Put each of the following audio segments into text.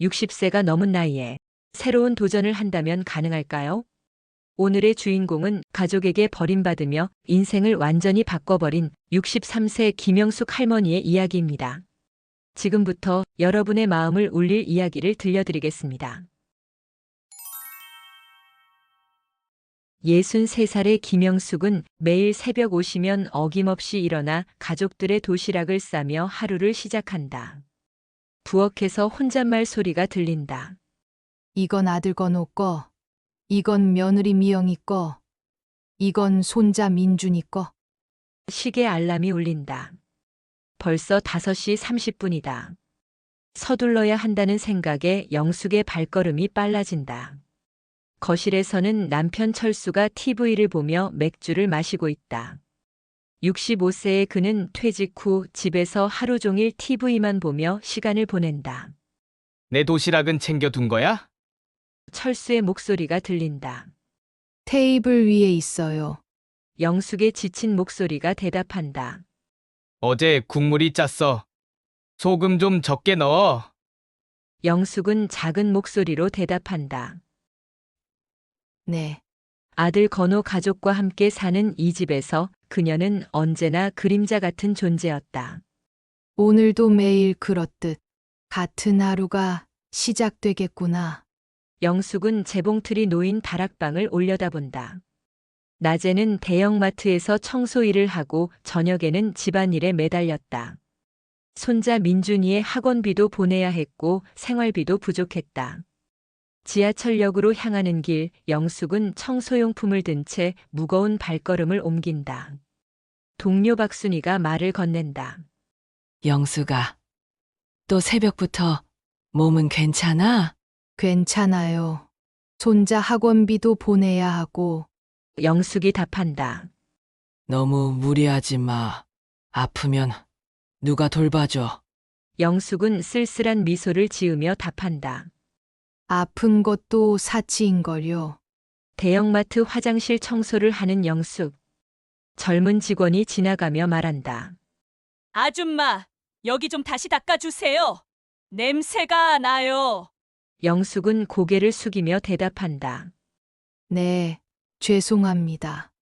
60세가 넘은 나이에 새로운 도전을 한다면 가능할까요? 오늘의 주인공은 가족에게 버림받으며 인생을 완전히 바꿔버린 63세 김영숙 할머니의 이야기입니다. 지금부터 여러분의 마음을 울릴 이야기를 들려드리겠습니다. 63살의 김영숙은 매일 새벽 5시면 어김없이 일어나 가족들의 도시락을 싸며 하루를 시작한다. 부엌에서 혼잣말 소리가 들린다. 이건 아들 건호 거, 이건 며느리 미영이 거, 이건 손자 민준이 거. 시계 알람이 울린다. 벌써 5시 30분이다. 서둘러야 한다는 생각에 영숙의 발걸음이 빨라진다. 거실에서는 남편 철수가 TV를 보며 맥주를 마시고 있다. 65세의 그는 퇴직 후 집에서 하루 종일 TV만 보며 시간을 보낸다. 내 도시락은 챙겨둔 거야? 철수의 목소리가 들린다. 테이블 위에 있어요. 영숙의 지친 목소리가 대답한다. 어제 국물이 짰어. 소금 좀 적게 넣어. 영숙은 작은 목소리로 대답한다. 네. 아들 건호 가족과 함께 사는 이 집에서 그녀는 언제나 그림자 같은 존재였다. 오늘도 매일 그렇듯 같은 하루가 시작되겠구나. 영숙은 재봉틀이 놓인 다락방을 올려다본다. 낮에는 대형마트에서 청소 일을 하고 저녁에는 집안일에 매달렸다. 손자 민준이의 학원비도 보내야 했고 생활비도 부족했다. 지하철역으로 향하는 길, 영숙은 청소용품을 든 채 무거운 발걸음을 옮긴다. 동료 박순이가 말을 건넨다. 영수가, 또 새벽부터 몸은 괜찮아? 괜찮아요. 손자 학원비도 보내야 하고. 영숙이 답한다. 너무 무리하지 마. 아프면 누가 돌봐줘. 영숙은 쓸쓸한 미소를 지으며 답한다. 아픈 것도 사치인걸요. 대형마트 화장실 청소를 하는 영숙. 젊은 직원이 지나가며 말한다. 아줌마, 여기 좀 다시 닦아주세요. 냄새가 나요. 영숙은 고개를 숙이며 대답한다. 네, 죄송합니다.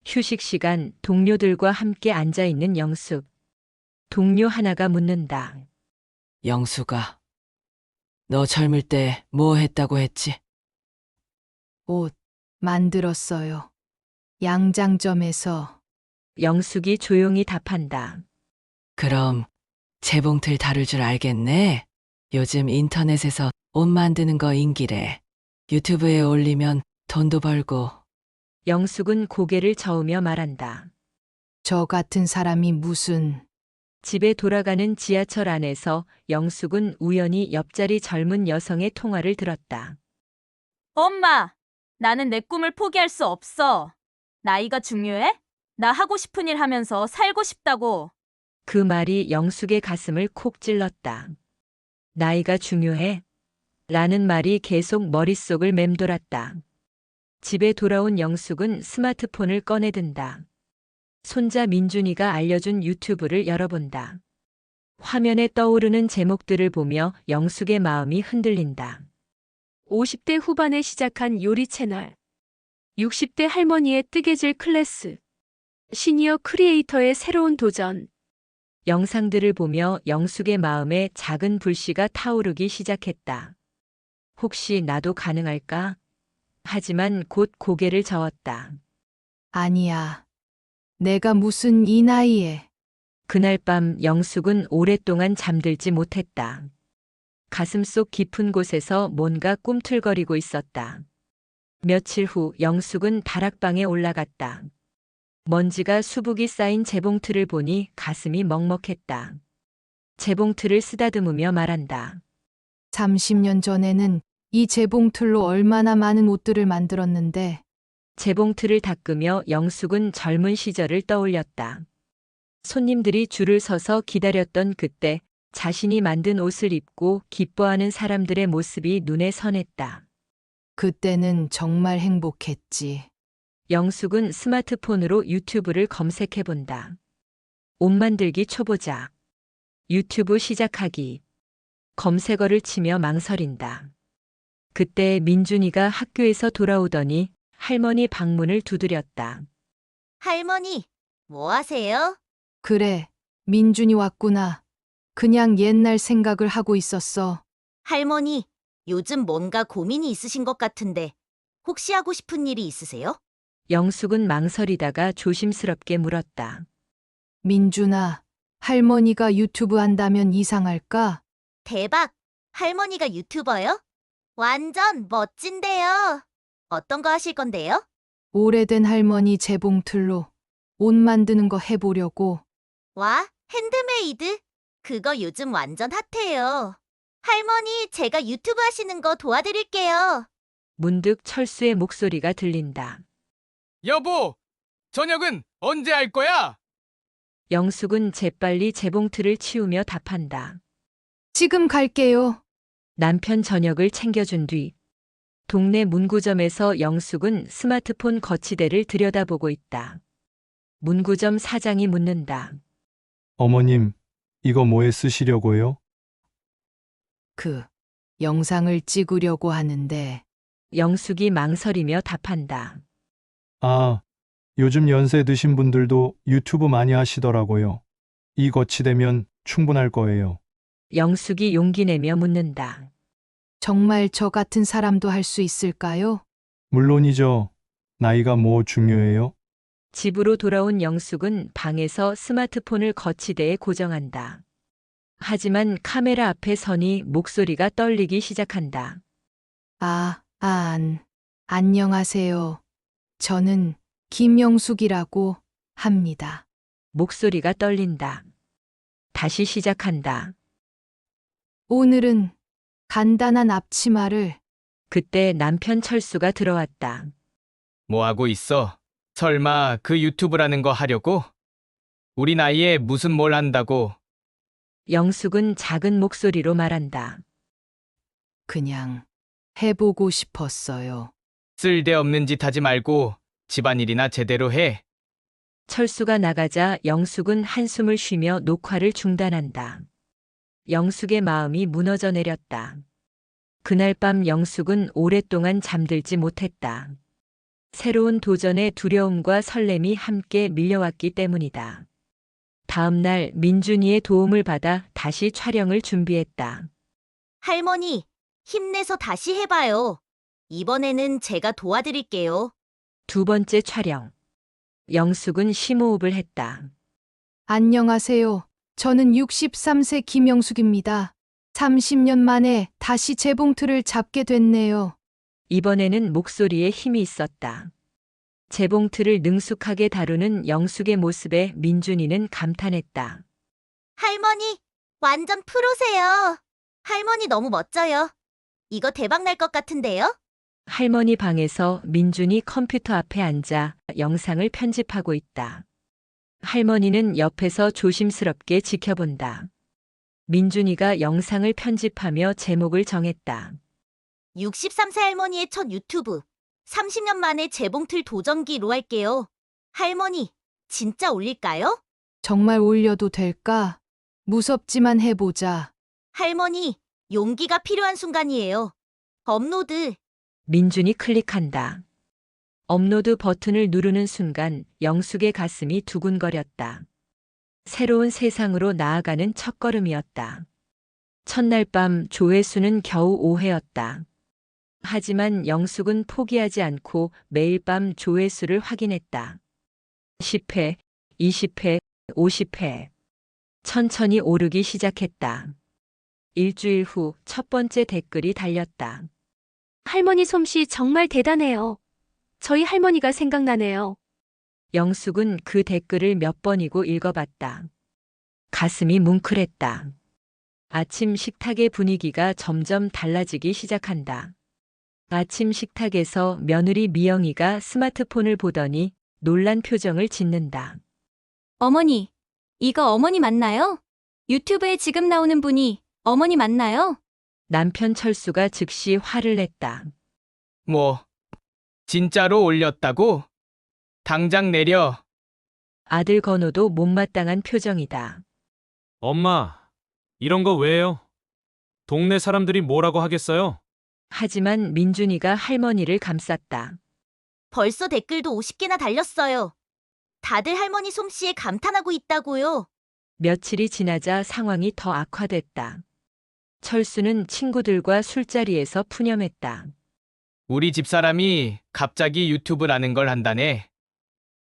휴식 시간 동료들과 함께 앉아 있는 영숙. 동료 하나가 묻는다. 영수가, 너 젊을 때 뭐 했다고 했지? 옷 만들었어요. 양장점에서. 영숙이 조용히 답한다. 그럼 재봉틀 다룰 줄 알겠네. 요즘 인터넷에서 옷 만드는 거 인기래. 유튜브에 올리면 돈도 벌고. 영숙은 고개를 저으며 말한다. 저 같은 사람이 무슨. 집에 돌아가는 지하철 안에서 영숙은 우연히 옆자리 젊은 여성의 통화를 들었다. 엄마, 나는 내 꿈을 포기할 수 없어. 나이가 중요해? 나 하고 싶은 일 하면서 살고 싶다고. 그 말이 영숙의 가슴을 콕 찔렀다. 나이가 중요해? 라는 말이 계속 머릿속을 맴돌았다. 집에 돌아온 영숙은 스마트폰을 꺼내든다. 손자 민준이가 알려준 유튜브를 열어본다. 화면에 떠오르는 제목들을 보며 영숙의 마음이 흔들린다. 50대 후반에 시작한 요리 채널. 60대 할머니의 뜨개질 클래스. 시니어 크리에이터의 새로운 도전. 영상들을 보며 영숙의 마음에 작은 불씨가 타오르기 시작했다. 혹시 나도 가능할까? 하지만 곧 고개를 저었다. 아니야. 내가 무슨 이 나이에. 그날 밤 영숙은 오랫동안 잠들지 못했다. 가슴속 깊은 곳에서 뭔가 꿈틀거리고 있었다. 며칠 후 영숙은 다락방에 올라갔다. 먼지가 수북이 쌓인 재봉틀을 보니 가슴이 먹먹했다. 재봉틀을 쓰다듬으며 말한다. 30년 전에는 이 재봉틀로 얼마나 많은 옷들을 만들었는데. 재봉틀을 닦으며 영숙은 젊은 시절을 떠올렸다. 손님들이 줄을 서서 기다렸던 그때 자신이 만든 옷을 입고 기뻐하는 사람들의 모습이 눈에 선했다. 그때는 정말 행복했지. 영숙은 스마트폰으로 유튜브를 검색해 본다. 옷 만들기 초보자. 유튜브 시작하기. 검색어를 치며 망설인다. 그때 민준이가 학교에서 돌아오더니 할머니 방문을 두드렸다. 할머니, 뭐 하세요? 그래, 민준이 왔구나. 그냥 옛날 생각을 하고 있었어. 할머니, 요즘 뭔가 고민이 있으신 것 같은데 혹시 하고 싶은 일이 있으세요? 영숙은 망설이다가 조심스럽게 물었다. 민준아, 할머니가 유튜브 한다면 이상할까? 대박! 할머니가 유튜버요? 완전 멋진데요. 어떤 거 하실 건데요? 오래된 할머니 재봉틀로 옷 만드는 거 해보려고. 와, 핸드메이드? 그거 요즘 완전 핫해요. 할머니, 제가 유튜브 하시는 거 도와드릴게요. 문득 철수의 목소리가 들린다. 여보, 저녁은 언제 할 거야? 영숙은 재빨리 재봉틀을 치우며 답한다. 지금 갈게요. 남편 저녁을 챙겨준 뒤 동네 문구점에서 영숙은 스마트폰 거치대를 들여다보고 있다. 문구점 사장이 묻는다. 어머님, 이거 뭐에 쓰시려고요? 그 영상을 찍으려고 하는데 영숙이 망설이며 답한다. 아, 요즘 연세 드신 분들도 유튜브 많이 하시더라고요. 이 거치대면 충분할 거예요. 영숙이 용기 내며 묻는다. 정말 저 같은 사람도 할 수 있을까요? 물론이죠. 나이가 뭐 중요해요? 집으로 돌아온 영숙은 방에서 스마트폰을 거치대에 고정한다. 하지만 카메라 앞에 서니 목소리가 떨리기 시작한다. 안녕하세요. 저는 김영숙이라고 합니다. 목소리가 떨린다. 다시 시작한다. 오늘은 간단한 앞치마를 그때 남편 철수가 들어왔다. 뭐 하고 있어? 설마 그 유튜브라는 거 하려고? 우리 나이에 무슨 뭘 한다고? 영숙은 작은 목소리로 말한다. 그냥 해보고 싶었어요. 쓸데없는 짓 하지 말고 집안일이나 제대로 해. 철수가 나가자 영숙은 한숨을 쉬며 녹화를 중단한다. 영숙의 마음이 무너져 내렸다. 그날 밤 영숙은 오랫동안 잠들지 못했다. 새로운 도전의 두려움과 설렘이 함께 밀려왔기 때문이다. 다음 날 민준이의 도움을 받아 다시 촬영을 준비했다. 할머니, 힘내서 다시 해봐요. 이번에는 제가 도와드릴게요. 두 번째 촬영. 영숙은 심호흡을 했다. 안녕하세요. 저는 63세 김영숙입니다. 30년 만에 다시 재봉틀을 잡게 됐네요. 이번에는 목소리에 힘이 있었다. 재봉틀을 능숙하게 다루는 영숙의 모습에 민준이는 감탄했다. 할머니, 완전 프로세요. 할머니 너무 멋져요. 이거 대박 날 것 같은데요? 할머니 방에서 민준이 컴퓨터 앞에 앉아 영상을 편집하고 있다. 할머니는 옆에서 조심스럽게 지켜본다. 민준이가 영상을 편집하며 제목을 정했다. 63세 할머니의 첫 유튜브. 30년 만에 재봉틀 도전기로 할게요. 할머니, 진짜 올릴까요? 정말 올려도 될까? 무섭지만 해보자. 할머니, 용기가 필요한 순간이에요. 업로드. 민준이 클릭한다. 업로드 버튼을 누르는 순간 영숙의 가슴이 두근거렸다. 새로운 세상으로 나아가는 첫걸음이었다. 첫날 밤 조회수는 겨우 5회였다. 하지만 영숙은 포기하지 않고 매일 밤 조회수를 확인했다. 10회, 20회, 50회. 천천히 오르기 시작했다. 일주일 후 첫 번째 댓글이 달렸다. 할머니 솜씨 정말 대단해요. 저희 할머니가 생각나네요. 영숙은 그 댓글을 몇 번이고 읽어봤다. 가슴이 뭉클했다. 아침 식탁의 분위기가 점점 달라지기 시작한다. 아침 식탁에서 며느리 미영이가 스마트폰을 보더니 놀란 표정을 짓는다. 어머니, 이거 어머니 맞나요? 유튜브에 지금 나오는 분이 어머니 맞나요? 남편 철수가 즉시 화를 냈다. 뭐, 진짜로 올렸다고? 당장 내려. 아들 건우도 못마땅한 표정이다. 엄마, 이런 거 왜요? 동네 사람들이 뭐라고 하겠어요? 하지만 민준이가 할머니를 감쌌다. 벌써 댓글도 50개나 달렸어요. 다들 할머니 솜씨에 감탄하고 있다고요. 며칠이 지나자 상황이 더 악화됐다. 철수는 친구들과 술자리에서 푸념했다. 우리 집사람이 갑자기 유튜브라는 걸 한다네.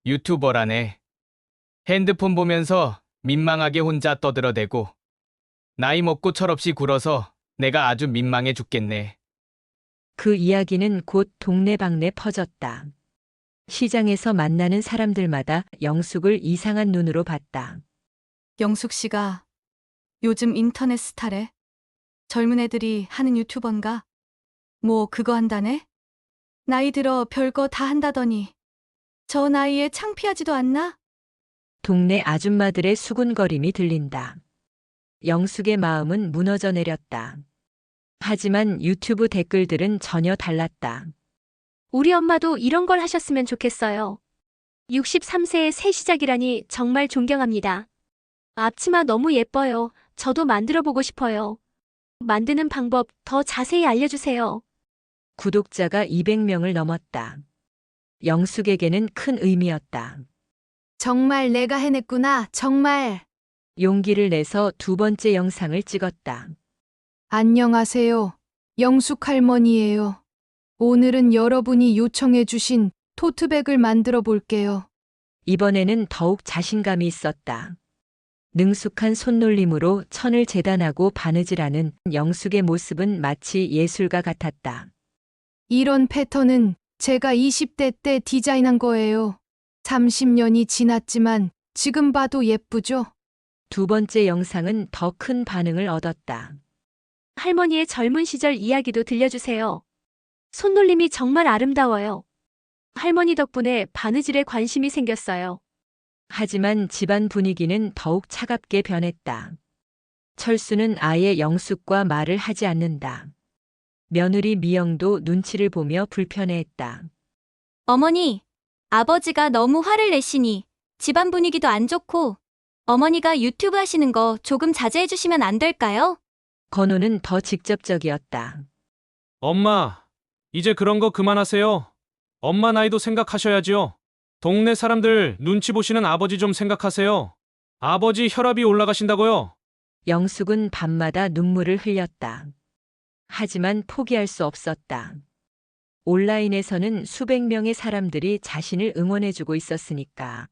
유튜버라네. 핸드폰 보면서 민망하게 혼자 떠들어대고 나이 먹고 철없이 굴어서 내가 아주 민망해 죽겠네. 그 이야기는 곧 동네방네 퍼졌다. 시장에서 만나는 사람들마다 영숙을 이상한 눈으로 봤다. 영숙 씨가 요즘 인터넷 스타래. 젊은 애들이 하는 유튜버인가? 뭐 그거 한다네? 나이 들어 별거 다 한다더니 저 나이에 창피하지도 않나? 동네 아줌마들의 수군거림이 들린다. 영숙의 마음은 무너져 내렸다. 하지만 유튜브 댓글들은 전혀 달랐다. 우리 엄마도 이런 걸 하셨으면 좋겠어요. 63세의 새 시작이라니 정말 존경합니다. 앞치마 너무 예뻐요. 저도 만들어 보고 싶어요. 만드는 방법 더 자세히 알려주세요. 구독자가 200명을 넘었다. 영숙에게는 큰 의미였다. 정말 내가 해냈구나, 정말. 용기를 내서 두 번째 영상을 찍었다. 안녕하세요. 영숙 할머니예요. 오늘은 여러분이 요청해주신 토트백을 만들어 볼게요. 이번에는 더욱 자신감이 있었다. 능숙한 손놀림으로 천을 재단하고 바느질하는 영숙의 모습은 마치 예술가 같았다. 이런 패턴은 제가 20대 때 디자인한 거예요. 30년이 지났지만 지금 봐도 예쁘죠? 두 번째 영상은 더 큰 반응을 얻었다. 할머니의 젊은 시절 이야기도 들려주세요. 손놀림이 정말 아름다워요. 할머니 덕분에 바느질에 관심이 생겼어요. 하지만 집안 분위기는 더욱 차갑게 변했다. 철수는 아예 영숙과 말을 하지 않는다. 며느리 미영도 눈치를 보며 불편해했다. 어머니, 아버지가 너무 화를 내시니 집안 분위기도 안 좋고 어머니가 유튜브 하시는 거 조금 자제해 주시면 안 될까요? 건우는 더 직접적이었다. 엄마, 이제 그런 거 그만하세요. 엄마 나이도 생각하셔야지요. 동네 사람들 눈치 보시는 아버지 좀 생각하세요. 아버지 혈압이 올라가신다고요. 영숙은 밤마다 눈물을 흘렸다. 하지만 포기할 수 없었다. 온라인에서는 수백 명의 사람들이 자신을 응원해주고 있었으니까.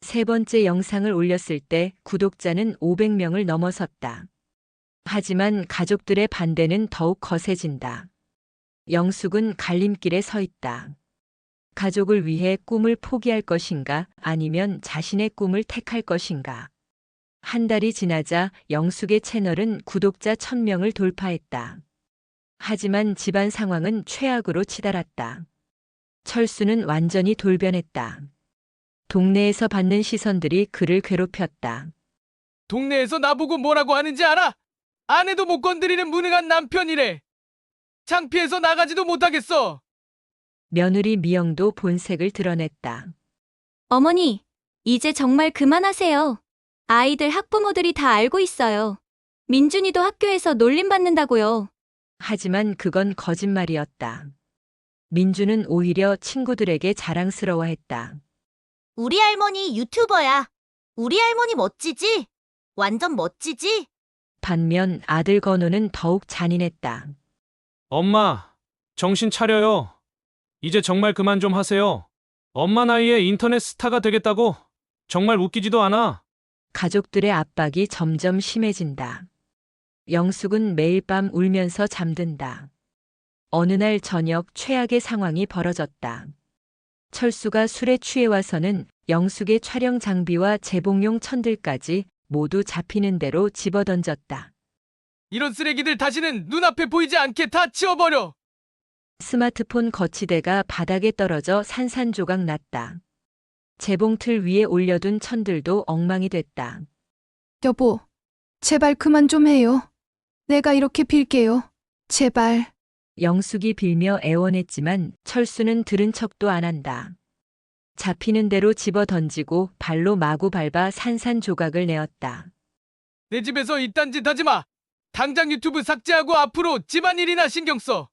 세 번째 영상을 올렸을 때 구독자는 500명을 넘어섰다. 하지만 가족들의 반대는 더욱 거세진다. 영숙은 갈림길에 서 있다. 가족을 위해 꿈을 포기할 것인가 아니면 자신의 꿈을 택할 것인가. 한 달이 지나자 영숙의 채널은 구독자 1000명을 돌파했다. 하지만 집안 상황은 최악으로 치달았다. 철수는 완전히 돌변했다. 동네에서 받는 시선들이 그를 괴롭혔다. 동네에서 나보고 뭐라고 하는지 알아? 아내도 못 건드리는 무능한 남편이래. 창피해서 나가지도 못하겠어. 며느리 미영도 본색을 드러냈다. 어머니, 이제 정말 그만하세요. 아이들 학부모들이 다 알고 있어요. 민준이도 학교에서 놀림받는다고요. 하지만 그건 거짓말이었다. 민주는 오히려 친구들에게 자랑스러워했다. 우리 할머니 유튜버야. 우리 할머니 멋지지? 완전 멋지지? 반면 아들 건우는 더욱 잔인했다. 엄마, 정신 차려요. 이제 정말 그만 좀 하세요. 엄마 나이에 인터넷 스타가 되겠다고? 정말 웃기지도 않아. 가족들의 압박이 점점 심해진다. 영숙은 매일 밤 울면서 잠든다. 어느 날 저녁 최악의 상황이 벌어졌다. 철수가 술에 취해 와서는 영숙의 촬영 장비와 재봉용 천들까지 모두 잡히는 대로 집어던졌다. 이런 쓰레기들 다시는 눈앞에 보이지 않게 다 치워버려. 스마트폰 거치대가 바닥에 떨어져 산산조각 났다. 재봉틀 위에 올려둔 천들도 엉망이 됐다. 여보, 제발 그만 좀 해요. 내가 이렇게 빌게요. 제발. 영숙이 빌며 애원했지만 철수는 들은 척도 안 한다. 잡히는 대로 집어 던지고 발로 마구 밟아 산산조각을 내었다. 내 집에서 이딴 짓 하지 마. 당장 유튜브 삭제하고 앞으로 집안일이나 신경 써.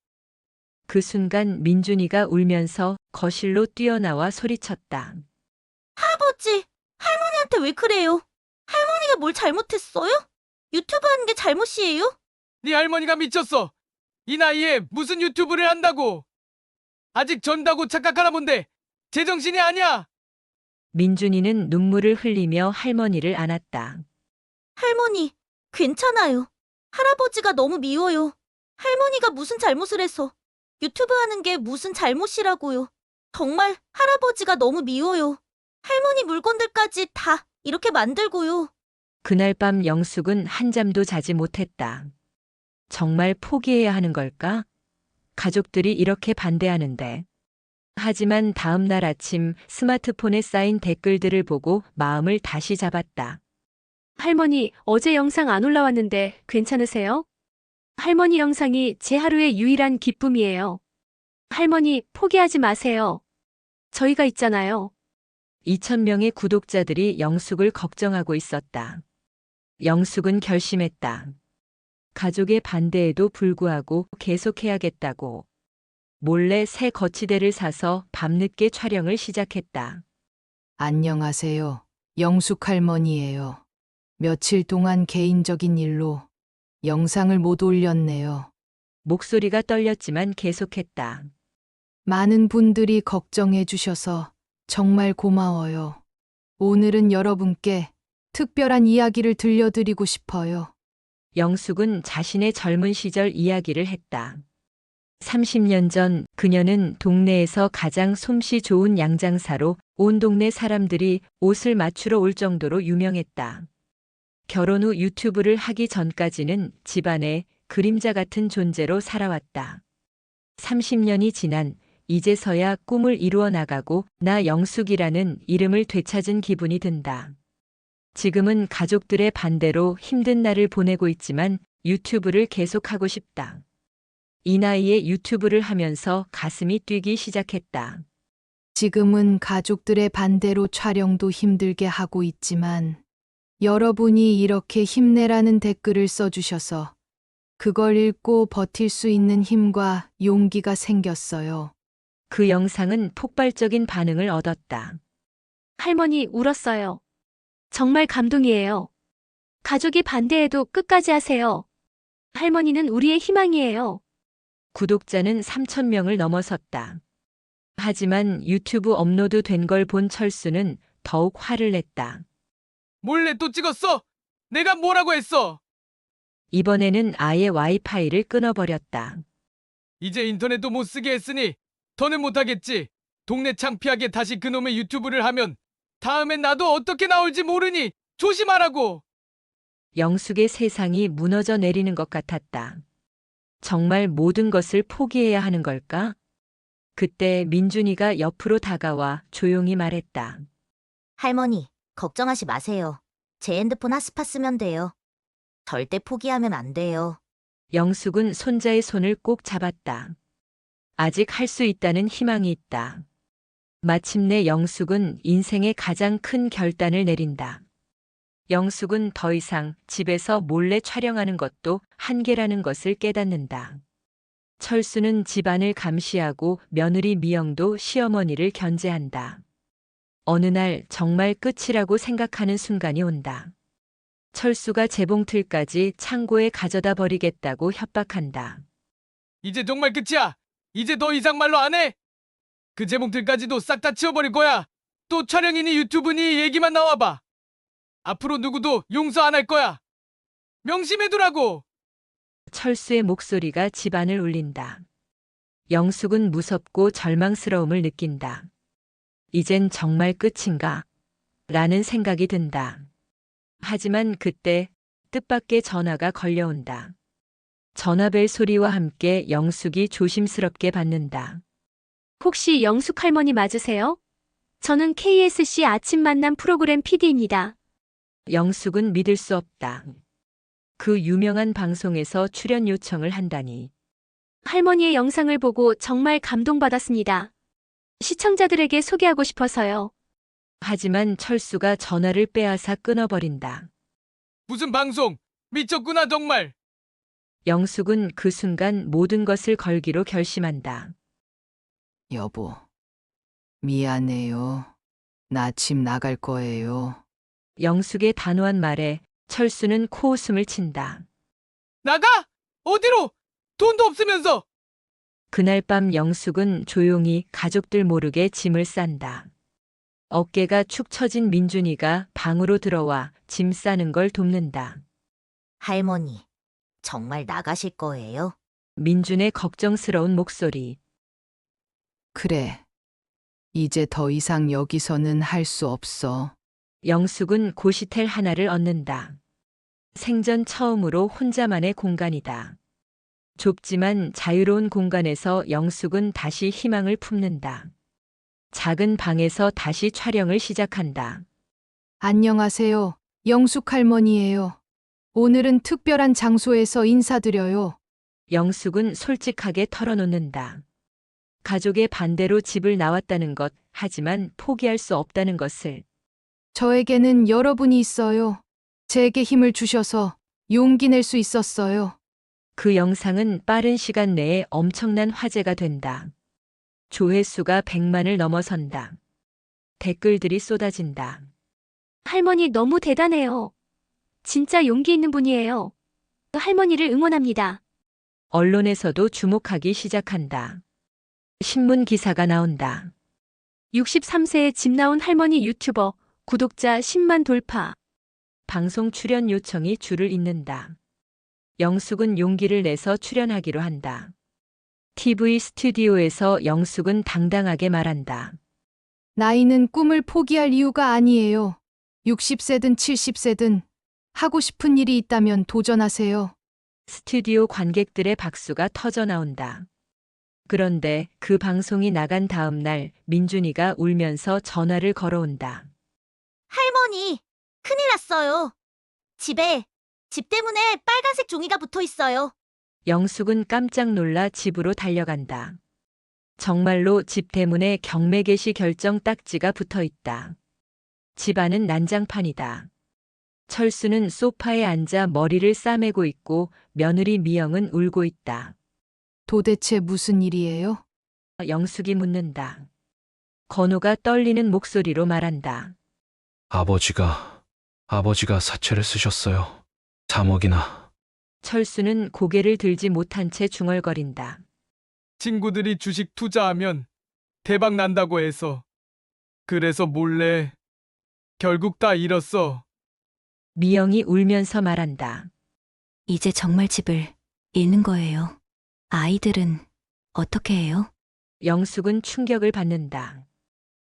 그 순간 민준이가 울면서 거실로 뛰어나와 소리쳤다. 할아버지, 할머니한테 왜 그래요? 할머니가 뭘 잘못했어요? 유튜브 하는 게 잘못이에요? 네 할머니가 미쳤어. 이 나이에 무슨 유튜브를 한다고. 아직 전다고 착각하나 본데 제정신이 아니야. 민준이는 눈물을 흘리며 할머니를 안았다. 할머니, 괜찮아요. 할아버지가 너무 미워요. 할머니가 무슨 잘못을 해서 유튜브 하는 게 무슨 잘못이라고요. 정말 할아버지가 너무 미워요. 할머니 물건들까지 다 이렇게 만들고요. 그날 밤 영숙은 한잠도 자지 못했다. 정말 포기해야 하는 걸까? 가족들이 이렇게 반대하는데. 하지만 다음 날 아침 스마트폰에 쌓인 댓글들을 보고 마음을 다시 잡았다. 할머니, 어제 영상 안 올라왔는데 괜찮으세요? 할머니 영상이 제 하루의 유일한 기쁨이에요. 할머니, 포기하지 마세요. 저희가 있잖아요. 2,000명의 구독자들이 영숙을 걱정하고 있었다. 영숙은 결심했다. 가족의 반대에도 불구하고 계속해야겠다고. 몰래 새 거치대를 사서 밤늦게 촬영을 시작했다. 안녕하세요. 영숙 할머니예요. 며칠 동안 개인적인 일로 영상을 못 올렸네요. 목소리가 떨렸지만 계속했다. 많은 분들이 걱정해 주셔서 정말 고마워요. 오늘은 여러분께 특별한 이야기를 들려드리고 싶어요. 영숙은 자신의 젊은 시절 이야기를 했다. 30년 전 그녀는 동네에서 가장 솜씨 좋은 양장사로 온 동네 사람들이 옷을 맞추러 올 정도로 유명했다. 결혼 후 유튜브를 하기 전까지는 집안의 그림자 같은 존재로 살아왔다. 30년이 지난 이제서야 꿈을 이루어 나가고 나 영숙이라는 이름을 되찾은 기분이 든다. 지금은 가족들의 반대로 힘든 날을 보내고 있지만 유튜브를 계속하고 싶다. 이 나이에 유튜브를 하면서 가슴이 뛰기 시작했다. 지금은 가족들의 반대로 촬영도 힘들게 하고 있지만 여러분이 이렇게 힘내라는 댓글을 써주셔서 그걸 읽고 버틸 수 있는 힘과 용기가 생겼어요. 그 영상은 폭발적인 반응을 얻었다. 할머니, 울었어요. 정말 감동이에요. 가족이 반대해도 끝까지 하세요. 할머니는 우리의 희망이에요. 구독자는 3,000명을 넘어섰다. 하지만 유튜브 업로드 된 걸 본 철수는 더욱 화를 냈다. 몰래 또 찍었어. 내가 뭐라고 했어. 이번에는 아예 와이파이를 끊어버렸다. 이제 인터넷도 못 쓰게 했으니 더는 못하겠지. 동네 창피하게 다시 그놈의 유튜브를 하면 다음엔 나도 어떻게 나올지 모르니 조심하라고. 영숙의 세상이 무너져 내리는 것 같았다. 정말 모든 것을 포기해야 하는 걸까? 그때 민준이가 옆으로 다가와 조용히 말했다. 할머니, 걱정하지 마세요. 제 핸드폰 핫스팟 쓰면 돼요. 절대 포기하면 안 돼요. 영숙은 손자의 손을 꼭 잡았다. 아직 할 수 있다는 희망이 있다. 마침내 영숙은 인생의 가장 큰 결단을 내린다. 영숙은 더 이상 집에서 몰래 촬영하는 것도 한계라는 것을 깨닫는다. 철수는 집안을 감시하고 며느리 미영도 시어머니를 견제한다. 어느 날 정말 끝이라고 생각하는 순간이 온다. 철수가 재봉틀까지 창고에 가져다 버리겠다고 협박한다. 이제 정말 끝이야. 이제 더 이상 말로 안 해. 그 제목들까지도 싹 다 치워버릴 거야. 또 촬영이니 유튜브니 얘기만 나와봐. 앞으로 누구도 용서 안 할 거야. 명심해두라고. 철수의 목소리가 집안을 울린다. 영숙은 무섭고 절망스러움을 느낀다. 이젠 정말 끝인가? 라는 생각이 든다. 하지만 그때 뜻밖의 전화가 걸려온다. 전화벨 소리와 함께 영숙이 조심스럽게 받는다. 혹시 영숙 할머니 맞으세요? 저는 KSC 아침 만남 프로그램 PD입니다. 영숙은 믿을 수 없다. 그 유명한 방송에서 출연 요청을 한다니. 할머니의 영상을 보고 정말 감동받았습니다. 시청자들에게 소개하고 싶어서요. 하지만 철수가 전화를 빼앗아 끊어버린다. 무슨 방송? 미쳤구나 정말. 영숙은 그 순간 모든 것을 걸기로 결심한다. 여보, 미안해요. 나 집 나갈 거예요. 영숙의 단호한 말에 철수는 코웃음을 친다. 나가! 어디로? 돈도 없으면서! 그날 밤 영숙은 조용히 가족들 모르게 짐을 싼다. 어깨가 축 처진 민준이가 방으로 들어와 짐 싸는 걸 돕는다. 할머니, 정말 나가실 거예요? 민준의 걱정스러운 목소리. 그래. 이제 더 이상 여기서는 할 수 없어. 영숙은 고시텔 하나를 얻는다. 생전 처음으로 혼자만의 공간이다. 좁지만 자유로운 공간에서 영숙은 다시 희망을 품는다. 작은 방에서 다시 촬영을 시작한다. 안녕하세요. 영숙 할머니예요. 오늘은 특별한 장소에서 인사드려요. 영숙은 솔직하게 털어놓는다. 가족의 반대로 집을 나왔다는 것, 하지만 포기할 수 없다는 것을. 저에게는 여러분이 있어요. 제게 힘을 주셔서 용기 낼 수 있었어요. 그 영상은 빠른 시간 내에 엄청난 화제가 된다. 조회수가 100만을 넘어선다. 댓글들이 쏟아진다. 할머니 너무 대단해요. 진짜 용기 있는 분이에요. 할머니를 응원합니다. 언론에서도 주목하기 시작한다. 신문 기사가 나온다. 63세에 집 나온 할머니 유튜버, 구독자 10만 돌파. 방송 출연 요청이 줄을 잇는다. 영숙은 용기를 내서 출연하기로 한다. TV 스튜디오에서 영숙은 당당하게 말한다. 나이는 꿈을 포기할 이유가 아니에요. 60세든 70세든 하고 싶은 일이 있다면 도전하세요. 스튜디오 관객들의 박수가 터져 나온다. 그런데 그 방송이 나간 다음 날 민준이가 울면서 전화를 걸어온다. 할머니, 큰일 났어요. 집 때문에 빨간색 종이가 붙어 있어요. 영숙은 깜짝 놀라 집으로 달려간다. 정말로 집 대문에 경매 개시 결정 딱지가 붙어 있다. 집 안은 난장판이다. 철수는 소파에 앉아 머리를 싸매고 있고 며느리 미영은 울고 있다. 도대체 무슨 일이에요? 영숙이 묻는다. 건우가 떨리는 목소리로 말한다. 아버지가 사채를 쓰셨어요. 3억이나. 철수는 고개를 들지 못한 채 중얼거린다. 친구들이 주식 투자하면 대박 난다고 해서. 그래서 몰래. 결국 다 잃었어. 미영이 울면서 말한다. 이제 정말 집을 잃는 거예요. 아이들은 어떻게 해요? 영숙은 충격을 받는다.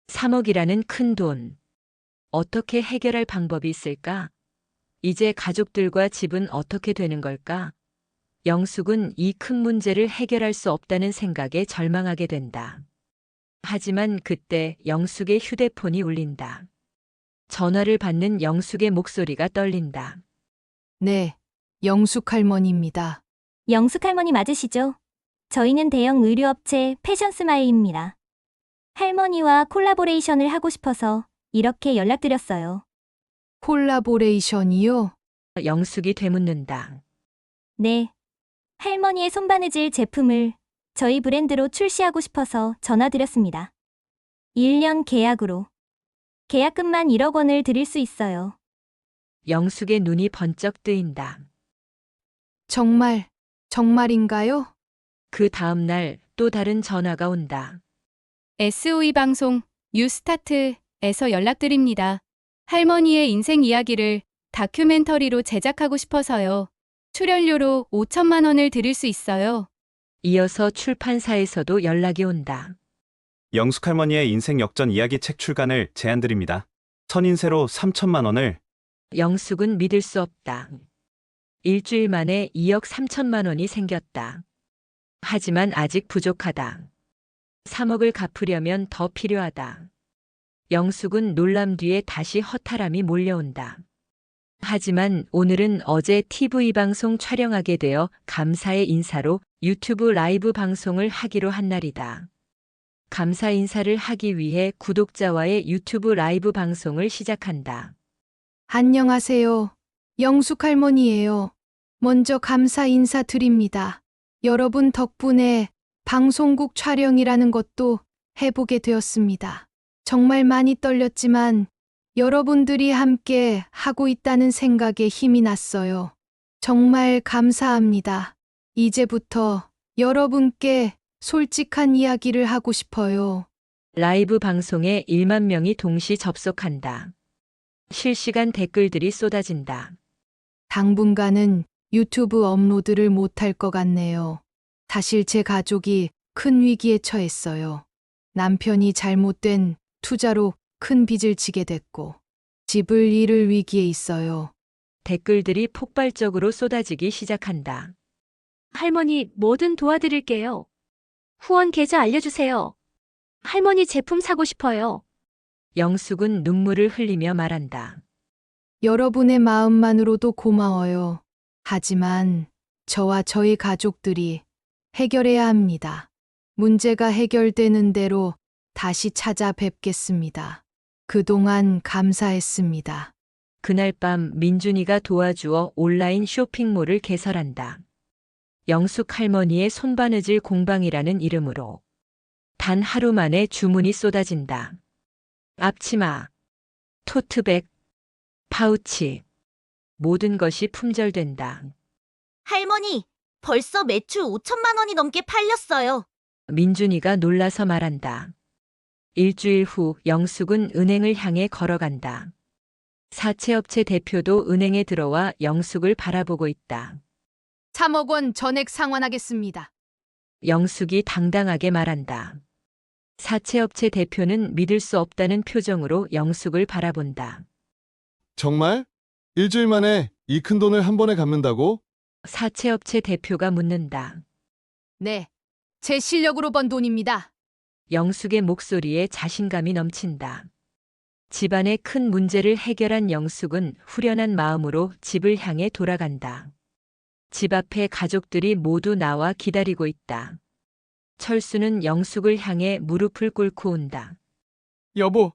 3억이라는 큰 돈. 어떻게 해결할 방법이 있을까? 이제 가족들과 집은 어떻게 되는 걸까? 영숙은 이 큰 문제를 해결할 수 없다는 생각에 절망하게 된다. 하지만 그때 영숙의 휴대폰이 울린다. 전화를 받는 영숙의 목소리가 떨린다. 네, 영숙 할머니입니다. 영숙 할머니 맞으시죠? 저희는 대형 의류업체 패션스마일입니다. 할머니와 콜라보레이션을 하고 싶어서 이렇게 연락드렸어요. 콜라보레이션이요? 영숙이 되묻는다. 네. 할머니의 손바느질 제품을 저희 브랜드로 출시하고 싶어서 전화드렸습니다. 1년 계약으로. 계약금만 1억 원을 드릴 수 있어요. 영숙의 눈이 번쩍 뜨인다. 정말인가요? 그 다음 날 또 다른 전화가 온다. SOE 방송 뉴스타트에서 연락드립니다. 할머니의 인생 이야기를 다큐멘터리로 제작하고 싶어서요. 출연료로 5천만 원을 드릴 수 있어요. 이어서 출판사에서도 연락이 온다. 영숙 할머니의 인생 역전 이야기 책 출간을 제안드립니다. 선인세로 3천만 원을. 영숙은 믿을 수 없다. 일주일 만에 2억 3천만 원이 생겼다. 하지만 아직 부족하다. 3억을 갚으려면 더 필요하다. 영숙은 놀람 뒤에 다시 허탈함이 몰려온다. 하지만 오늘은 어제 TV 방송 촬영하게 되어 감사의 인사로 유튜브 라이브 방송을 하기로 한 날이다. 감사 인사를 하기 위해 구독자와의 유튜브 라이브 방송을 시작한다. 안녕하세요. 영숙 할머니예요. 먼저 감사 인사드립니다. 여러분 덕분에 방송국 촬영이라는 것도 해보게 되었습니다. 정말 많이 떨렸지만 여러분들이 함께 하고 있다는 생각에 힘이 났어요. 정말 감사합니다. 이제부터 여러분께 솔직한 이야기를 하고 싶어요. 라이브 방송에 1만 명이 동시 접속한다. 실시간 댓글들이 쏟아진다. 당분간은 유튜브 업로드를 못할 것 같네요. 사실 제 가족이 큰 위기에 처했어요. 남편이 잘못된 투자로 큰 빚을 지게 됐고 집을 잃을 위기에 있어요. 댓글들이 폭발적으로 쏟아지기 시작한다. 할머니, 뭐든 도와드릴게요. 후원 계좌 알려주세요. 할머니 제품 사고 싶어요. 영숙은 눈물을 흘리며 말한다. 여러분의 마음만으로도 고마워요. 하지만 저와 저희 가족들이 해결해야 합니다. 문제가 해결되는 대로 다시 찾아뵙겠습니다. 그동안 감사했습니다. 그날 밤 민준이가 도와주어 온라인 쇼핑몰을 개설한다. 영숙 할머니의 손바느질 공방이라는 이름으로 단 하루 만에 주문이 쏟아진다. 앞치마, 토트백, 파우치, 모든 것이 품절된다. 할머니, 벌써 매출 5천만 원이 넘게 팔렸어요. 민준이가 놀라서 말한다. 일주일 후 영숙은 은행을 향해 걸어간다. 사채업체 대표도 은행에 들어와 영숙을 바라보고 있다. 3억 원 전액 상환하겠습니다. 영숙이 당당하게 말한다. 사채업체 대표는 믿을 수 없다는 표정으로 영숙을 바라본다. 정말? 일주일 만에 이 큰 돈을 한 번에 갚는다고? 사채업체 대표가 묻는다. 네, 제 실력으로 번 돈입니다. 영숙의 목소리에 자신감이 넘친다. 집안의 큰 문제를 해결한 영숙은 후련한 마음으로 집을 향해 돌아간다. 집 앞에 가족들이 모두 나와 기다리고 있다. 철수는 영숙을 향해 무릎을 꿇고 온다. 여보,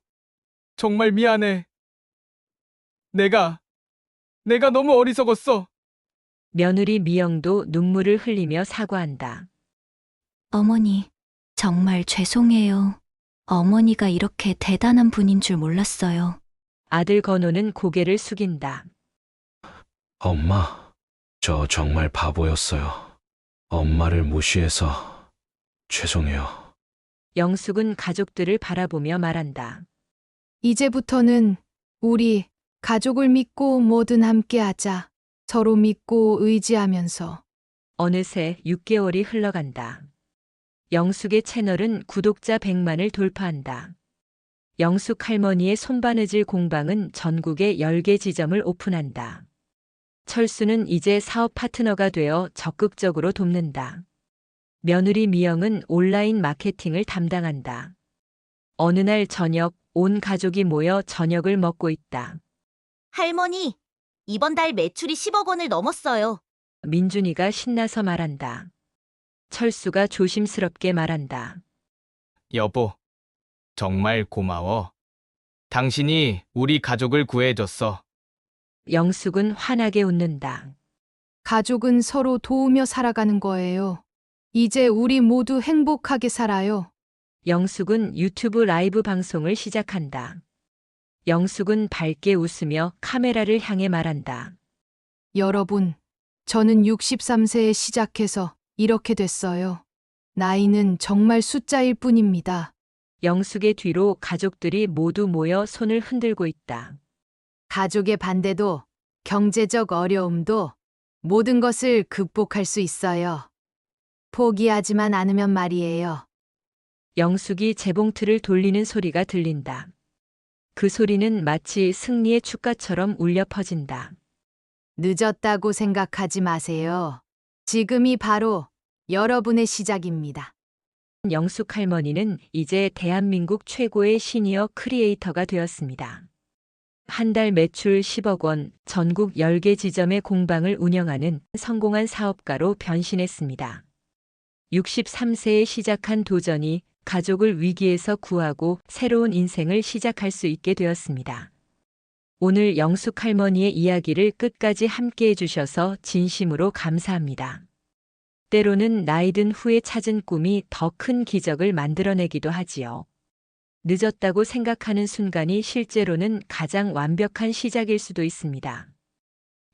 정말 미안해. 내가 너무 어리석었어. 며느리 미영도 눈물을 흘리며 사과한다. 어머니, 정말 죄송해요. 어머니가 이렇게 대단한 분인 줄 몰랐어요. 아들 건호는 고개를 숙인다. 엄마, 저 정말 바보였어요. 엄마를 무시해서 죄송해요. 영숙은 가족들을 바라보며 말한다. 이제부터는 우리 가족을 믿고 뭐든 함께 하자. 서로 믿고 의지하면서. 어느새 6개월이 흘러간다. 영숙의 채널은 구독자 100만을 돌파한다. 영숙 할머니의 손바느질 공방은 전국에 10개 지점을 오픈한다. 철수는 이제 사업 파트너가 되어 적극적으로 돕는다. 며느리 미영은 온라인 마케팅을 담당한다. 어느 날 저녁, 온 가족이 모여 저녁을 먹고 있다. 할머니, 이번 달 매출이 10억 원을 넘었어요. 민준이가 신나서 말한다. 철수가 조심스럽게 말한다. 여보, 정말 고마워. 당신이 우리 가족을 구해줬어. 영숙은 환하게 웃는다. 가족은 서로 도우며 살아가는 거예요. 이제 우리 모두 행복하게 살아요. 영숙은 유튜브 라이브 방송을 시작한다. 영숙은 밝게 웃으며 카메라를 향해 말한다. 여러분, 저는 63세에 시작해서 이렇게 됐어요. 나이는 정말 숫자일 뿐입니다. 영숙의 뒤로 가족들이 모두 모여 손을 흔들고 있다. 가족의 반대도, 경제적 어려움도 모든 것을 극복할 수 있어요. 포기하지만 않으면 말이에요. 영숙이 재봉틀을 돌리는 소리가 들린다. 그 소리는 마치 승리의 축가처럼 울려 퍼진다. 늦었다고 생각하지 마세요. 지금이 바로 여러분의 시작입니다. 영숙 할머니는 이제 대한민국 최고의 시니어 크리에이터가 되었습니다. 한 달 매출 10억 원, 전국 10개 지점의 공방을 운영하는 성공한 사업가로 변신했습니다. 63세에 시작한 도전이 가족을 위기에서 구하고 새로운 인생을 시작할 수 있게 되었습니다. 오늘 영숙 할머니의 이야기를 끝까지 함께 해주셔서 진심으로 감사합니다. 때로는 나이 든 후에 찾은 꿈이 더 큰 기적을 만들어내기도 하지요. 늦었다고 생각하는 순간이 실제로는 가장 완벽한 시작일 수도 있습니다.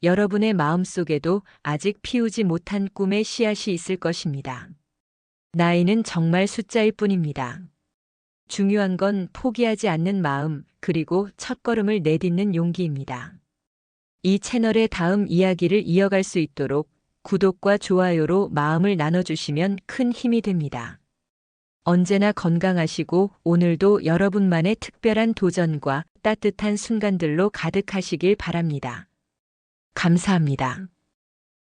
여러분의 마음속에도 아직 피우지 못한 꿈의 씨앗이 있을 것입니다. 나이는 정말 숫자일 뿐입니다. 중요한 건 포기하지 않는 마음, 그리고 첫걸음을 내딛는 용기입니다. 이 채널의 다음 이야기를 이어갈 수 있도록 구독과 좋아요로 마음을 나눠주시면 큰 힘이 됩니다. 언제나 건강하시고 오늘도 여러분만의 특별한 도전과 따뜻한 순간들로 가득하시길 바랍니다. 감사합니다.